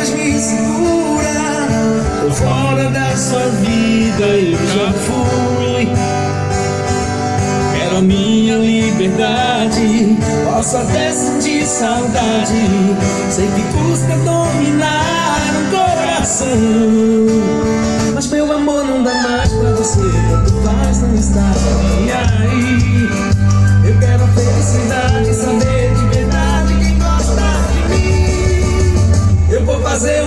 mais me segura. Tô fora da sua vida, eu já fui. Quero a minha liberdade, posso até sentir saudade. Sei que custa dominar um coração, mas meu amor não dá mais pra você. Tanto faz não estar nem aí. Eu quero a felicidade, saber de verdade quem gosta de mim. Eu vou fazer